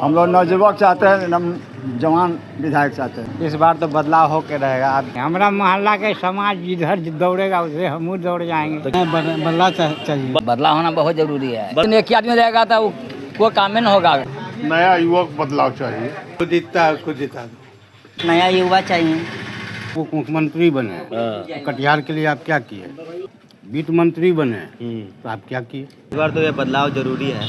हम लोग नवयुवक चाहते हैं, जवान विधायक चाहते हैं। इस बार तो बदलाव होके रहेगा। हमारा मोहल्ला के समाज जिधर दौड़ेगा उसे हम दौड़ जाएंगे। बदलाव चाहिए, बदलाव होना बहुत जरूरी है। एक ही आदमी रहेगा तो कोई काम में न होगा। नया युवक बदलाव चाहिए। जो जीतता है उसको जिता दो। नया युवा चाहिए। वो मुख्यमंत्री बने, कटिहार के लिए आप क्या किए? वित्त मंत्री बने तो आप क्या किए? इस बार तो ये बदलाव जरूरी है।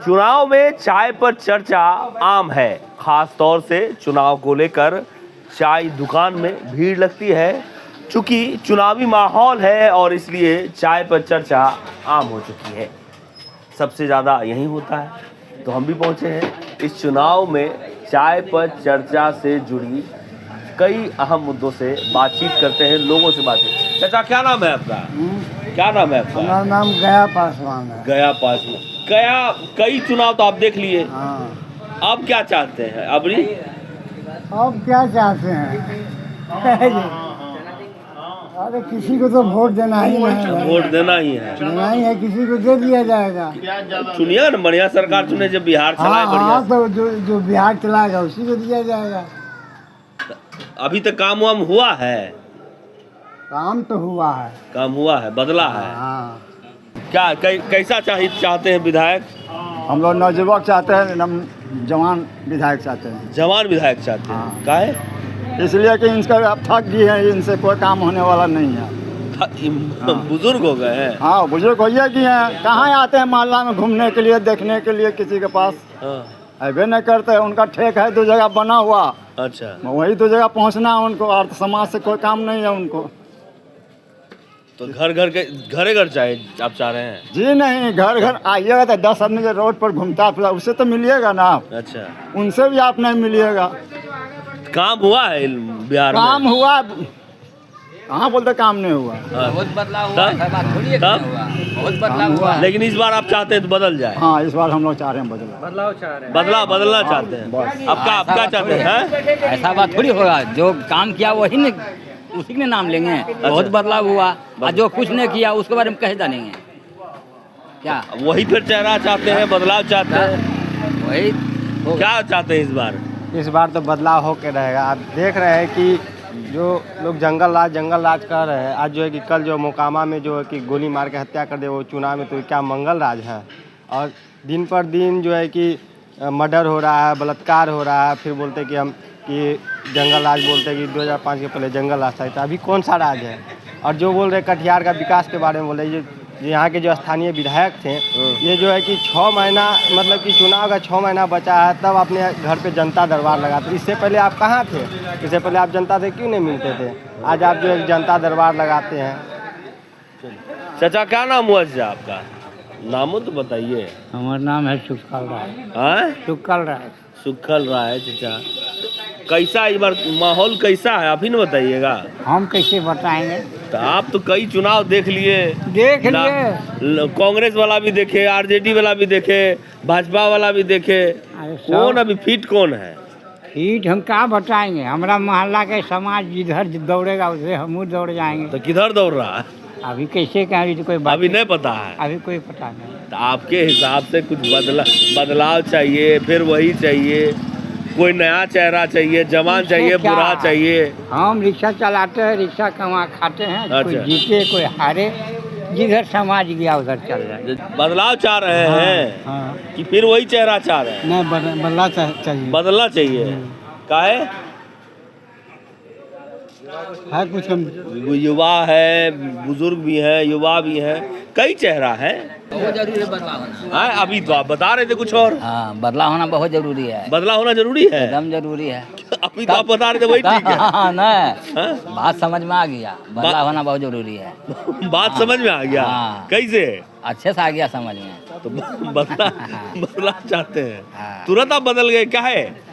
चुनाव में चाय पर चर्चा आम है। खास तौर से चुनाव को लेकर चाय दुकान में भीड़ लगती है। चूंकि चुनावी माहौल है और इसलिए चाय पर चर्चा आम हो चुकी है। सबसे ज़्यादा यही होता है, तो हम भी पहुंचे हैं इस चुनाव में चाय पर चर्चा से जुड़ी कई अहम मुद्दों से बातचीत करते हैं, लोगों से बातचीत। चाचा क्या नाम है आपका? क्या नाम है आपका? हमारा नाम गया पासवान है। गया पासवान। गया कई चुनाव तो आप देख लिए, हाँ। अब क्या चाहते हैं? अबरी अब क्या चाहते हैं? अरे किसी को तो वोट देना ही है। वोट देना ही है। देना ही है, किसी को दे दिया जाएगा। चुनिएगा ना, बढ़िया सरकार चुने, जब बिहार चलाए बढ़िया। हाँ, तो जो बिहार चलाएगा उसी को दिया जाएगा। अभी तक काम वाम हुआ है? काम तो हुआ है। काम हुआ है, बदला है। हाँ। क्या कैसा चाहते हैं विधायक? हम लोग नवयुवक चाहते हैं, जवान विधायक चाहते हैं। जवान विधायक चाहते हैं। हाँ। काहे? इसलिए कि इनका अब थक गई है, इनसे कोई काम होने वाला नहीं है। बुजुर्ग हो गए हैं। हाँ, बुजुर्ग होइए कि हैं, कहाँ आते हैं मोहल्ला में घूमने के लिए, देखने के लिए किसी के पास अबे नहीं करते। उनका ठेक है, दो जगह बना हुआ। अच्छा, वही दो जगह पहुँचना है उनको, और समाज से कोई काम नहीं है उनको। तो घरे घर चाहे आप चाह रहे हैं? जी नहीं, घर घर आइएगा तो 10 आदमी जो रोड पर घूमता फिर उससे तो मिलिएगा ना आप। अच्छा, उनसे भी आप नहीं मिलिएगा। काम हुआ है बिहार में? काम हुआ, कहाँ बोलते काम नहीं हुआ। बहुत बदलाव हुआ है, बात थोड़ी है कि नहीं हुआ। बहुत बदलाव हुआ है। लेकिन इस बार आप चाहते हैं तो बदल जाए। हाँ, इस बार हम लोग चाह रहे हैं बदलना चाहते हैं। आप क्या चाहते हैं? ऐसा बात थोड़ी होगा। जो काम किया वही ने उसी के नाम लेंगे। बहुत बदलाव हुआ और जो कुछ नहीं किया उसके बारे में कह जानेंगे क्या? वही फिर चेहरा चाहते हैं, बदलाव चाहते हैं। वही क्या चाहते हैं इस बार? इस बार तो बदलाव होके रहेगा। आप देख रहे हैं कि जो लोग जंगल राज कर रहे हैं, आज जो है कि कल जो मोकामा में जो है कि गोली मार के हत्या कर दे, वो चुनाव में तो क्या मंगल राज है? और दिन पर दिन जो है कि मर्डर हो रहा है, बलात्कार हो रहा है। फिर बोलते कि हम कि जंगल राज बोलते हैं कि 2005 के पहले जंगल राज था, तो अभी कौन सा राज है? और जो बोल रहे कटिहार का विकास के बारे में बोल रहे, जो यहाँ के जो स्थानीय विधायक थे, ये जो है कि 6 महीना मतलब कि चुनाव का 6 महीना बचा है तब अपने घर पे जनता दरबार लगाते। इससे पहले आप कहाँ थे? इससे पहले आप जनता से क्यों नहीं मिलते थे? आज आप जो है जनता दरबार लगाते हैं। चाचा क्या नाम हुआ आपका? नाम तो बताइए। हमारा नाम है सुखल राय। सुखल राय। सुखल राय। चाचा कैसा इस बार माहौल कैसा है, आप ही न बताइएगा। हम कैसे बताएंगे? तो आप तो कई चुनाव देख लिए। कांग्रेस वाला भी देखे, आरजेडी वाला भी देखे, भाजपा वाला भी देखे। कौन अभी फिट कौन है? फिट हम क्या बताएंगे? हमारा मोहल्ला के समाज जिधर दौड़ेगा उसे हम दौड़ जाएंगे। तो किधर दौड़ रहा है? अभी कैसे कहें, कोई बात अभी नहीं पता है। अभी कोई पता नहीं। तो आपके हिसाब से कुछ बदलाव चाहिए, फिर वही चाहिए, कोई नया चेहरा चाहिए, जवान चाहिए, बुरा चाहिए? हम रिक्शा चलाते हैं, रिक्शा कमा खाते हैं। अच्छा। कोई जीते कोई हारे, जिधर समाज गया उधर चल रहा है। बदलाव चाह रहे हैं? हाँ। कि फिर वही चेहरा चाह रहे हैं? नहीं, बदलना चाहिए। काहे? है कुछ हम युवा है, बुजुर्ग भी है, युवा भी है, कई चेहरा है। बहुत जरूरी है बदलाव होना। अभी तो आप बता रहे थे कुछ और। हाँ, बदलाव होना बहुत जरूरी है। बदलाव होना जरूरी है, एकदम जरूरी है। अभी तो आप बता रहे थे वही ठीक है। नहीं, बात समझ में आ गया। बदलाव होना बहुत जरूरी है। बात समझ में आ गया। हाँ। कैसे? अच्छे से आ गया समझ में। तो बदलाव चाहते हैं। हाँ। तुरंत आप बदल गए, क्या है?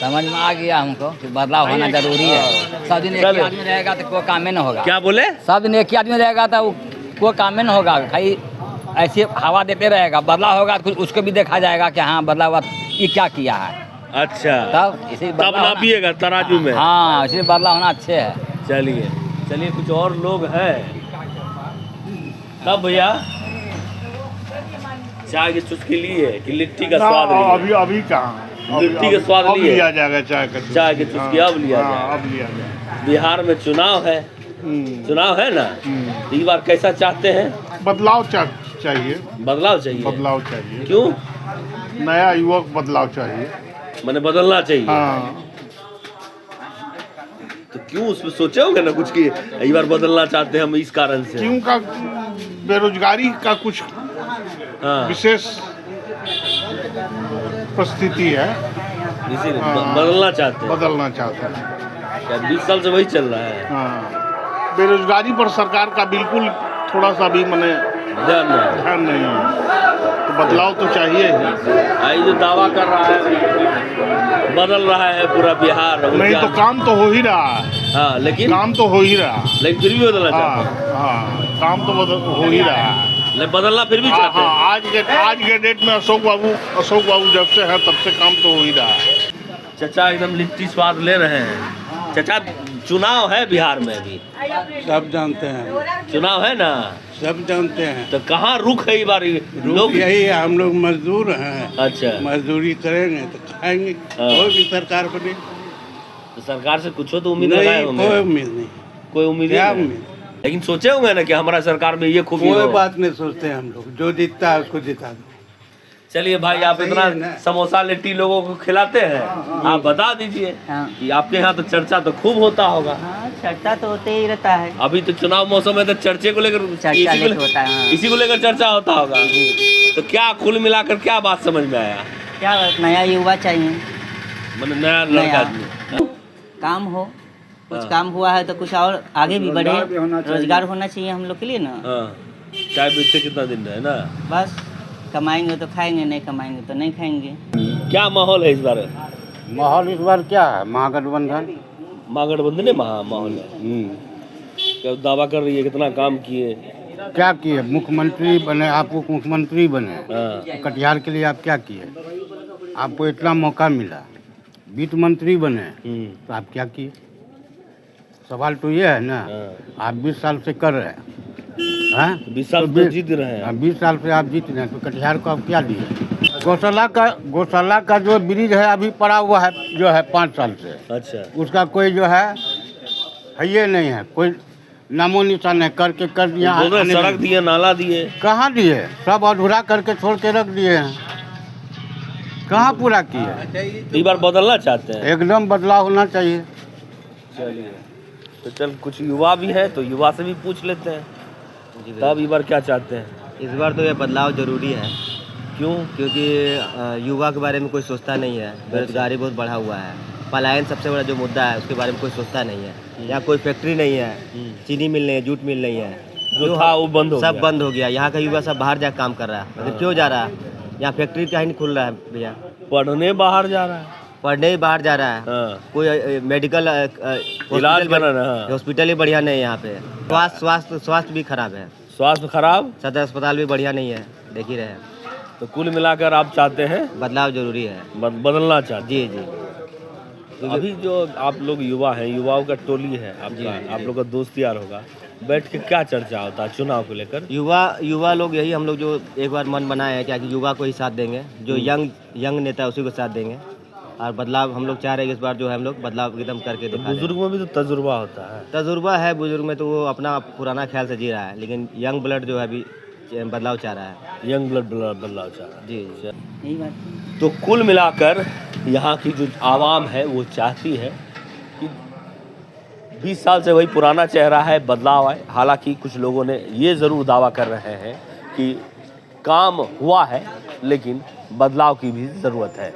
समझ में आ गया हमको कि बदलाव होना जरूरी है। सब दिन एक ही आदमी रहेगा तो कोई काम में न होगा। क्या बोले? सब दिन एक ही आदमी रहेगा तो कोई काम में न होगा। भाई ऐसे हवा देते रहेगा। बदलाव होगा तो कुछ उसको भी देखा जाएगा कि हाँ बदलाव ये क्या किया है। अच्छा, तब इसी तब नापिएगा तराजू में। हाँ, इसलिए बदलाव होना अच्छे है। चलिए कुछ और लोग हैं। तब भैया चाय की चुस्की ली है कि लिट्टी का ना, स्वाद लिया? अभी अभी कहाँ लिट्टी के स्वाद अब लिए? लिया जाएगा चाय का चुस्की। चाय की चुस्की अब लिया हाँ, जाएगा। अब लिया जाएगा। बिहार में चुनाव है, चुनाव है ना, इस बार कैसा चाहते हैं? बदलाव चाहिए, बदलाव चाहिए। बदलाव चाहिए। क्यों? नया युवक बदलाव चाहिए। मैंने बदलना चाहिए। हाँ, तो क्यों उसमें सोचे होंगे ना कुछ कि इस बार बदलना चाहते हैं हम इस कारण से? क्यों का बेरोजगारी का कुछ हाँ, विशेष परिस्थिति है, इसीलिए हाँ। बदलना चाहते हैं। बदलना चाहते हैं। क्या 20 साल से वही चल रहा है? हाँ, बेरोजगारी पर सरकार का बिल्कुल थोड़ा सा भी मैंने ध्यान नहीं। ध्यान नहीं है, तो बदलाव तो चाहिए ही। आई जो दावा कर रहा है बदल रहा है पूरा बिहार, नहीं तो काम तो हो ही रहा है, हाँ, लेकिन काम तो हो ही रहा है। लेकिन फिर भी बदलना चाहते हैं। हाँ, हाँ, काम तो हो ही रहा है। लेकिन बदलना फिर भी हाँ, चाहते हैं। हाँ, आज के डेट में अशोक बाबू जब से है तब से काम तो हो ही रहा है। चचा एकदम लिट्टी स्वाद ले रहे हैं। चचा चुनाव है बिहार में अभी, सब जानते हैं, चुनाव है ना, सब जानते हैं। तो कहाँ रुख है इस बार लोग? यही है, हम लोग मजदूर हैं, अच्छा, मजदूरी करेंगे तो खाएंगे। हाँ। कोई भी सरकार बने, तो सरकार से कुछ तो उम्मीद लगाए नहीं होंगे? कोई उम्मीद नहीं। कोई उम्मीद क्या नहीं है। उम्मीद? लेकिन सोचे होंगे ना कि हमारा सरकार में ये खूबी कोई हो। बात नहीं सोचते हैं हम लोग, जो जीतता है उसको जिता दो। चलिए भाई, आप सही इतना है ना। समोसा लिट्टी लोगों को खिलाते हैं, आप बता दीजिए कि आपके यहाँ तो चर्चा तो खूब होता होगा। हाँ, चर्चा तो होते ही रहता है। अभी तो चुनाव मौसम है तो चर्चे को लेकर चर्चा इसी को लेकर होता है, हाँ। इसी को लेकर चर्चा होता होगा। तो क्या कुल मिलाकर क्या बात समझ में आया? क्या नया युवा चाहिए, मैंने नया लड़का नया। आदमी। काम हो, कुछ हाँ। काम हुआ है तो कुछ और आगे भी बढ़े, रोजगार भी होना चाहिए। रोजगार होना चाहिए हम लोग के लिए ना। हाँ, चाय बेचते कितना दिन रहे ना। बस कमाएंगे तो खाएंगे, नहीं कमाएंगे तो नहीं खाएंगे। क्या माहौल है इस बार? माहौल इस बार क्या है, महागठबंधन। महागठबंधन है, माहौल है। क्या दावा कर रही है, कितना काम किए? क्या किए, मुख्यमंत्री बने, आप मुख्यमंत्री बने, हाँ, कटिहार के लिए आप क्या किए? आपको इतना मौका मिला, वित्त मंत्री बने, तो आप क्या किए? सवाल तो ये है ना, हाँ। आप 20 साल से कर रहे हैं, हैं? 20 साल तो जीत रहे हैं। 20 साल से आप जीत रहे हैं, तो कटिहार को आप क्या दिए? गौशाला का जो ब्रिज है अभी पड़ा हुआ है, जो है 5 साल से, अच्छा, उसका कोई जो है ये नहीं है, कोई नामो निशान है, करके कर दिया। बोल रहे सड़क दिए, नाला दिए, कहाँ दिए? सब अधूरा करके छोड़ के रख दिए हैं, कहाँ पूरा किए? इस बार बदलना चाहते हैं। एकदम बदलाव होना चाहिए। चलिए, तो चल कुछ युवा भी है तो युवा से भी पूछ लेते हैं, तब इस बार क्या चाहते हैं? इस बार तो ये बदलाव जरूरी है, क्यों? क्योंकि युवा के बारे में कोई सोचता नहीं है। बेरोजगारी बहुत बढ़ा हुआ है, पलायन सबसे बड़ा जो मुद्दा है उसके बारे में कोई सोचता नहीं है। यहाँ कोई फैक्ट्री नहीं है, चीनी मिल नहीं है, जूट मिल नहीं है, जो था वो बंद हो सब गया। बंद हो गया। यहाँ का युवा सब बाहर जाकर काम कर रहा है, मतलब क्यों जा रहा है? यहाँ फैक्ट्री क्या ही नहीं खुल रहा है भैया, पढ़ने बाहर जा रहा है। पढ़ने ही बाहर जा रहा है। हाँ, कोई मेडिकल इलाज बना रहा है। हॉस्पिटल ही बढ़िया नहीं है यहाँ पे। स्वास्थ्य भी खराब है, स्वास्थ्य खराब, सदर अस्पताल भी बढ़िया नहीं है, देख ही रहे हैं। तो कुल मिलाकर आप चाहते हैं बदलाव जरूरी है। बदलना चाहते जी जी। हैं। अभी जो आप लोग युवा हैं, युवाओं का टोली है आपका, आप लोग का दोस्त यार होगा, बैठ के क्या चर्चा होता है चुनाव को लेकर? युवा लोग यही हम लोग जो एक बार मन बनाए हैं, क्या कि युवा को ही साथ देंगे, जो यंग नेता है उसी को साथ देंगे। और बदलाव हम लोग चाह रहे हैं इस बार जो है हम लोग बदलाव एकदम करके दिखा रहे हैं। बुजुर्ग में भी तो तजुर्बा होता है। तजुर्बा है बुजुर्ग में, तो वो अपना पुराना ख्याल से जी रहा है, लेकिन यंग ब्लड जो है अभी बदलाव चाह रहा है। यंग ब्लड बदलाव चाह रहा है। जी जी। यही बात। तो कुल मिलाकर यहाँ की जो आवाम है वो चाहती है कि 20 साल से वही पुराना चेहरा है, बदलाव आए। हालांकि कुछ लोगों ने ये ज़रूर दावा कर रहे हैं कि काम हुआ है लेकिन बदलाव की भी ज़रूरत है।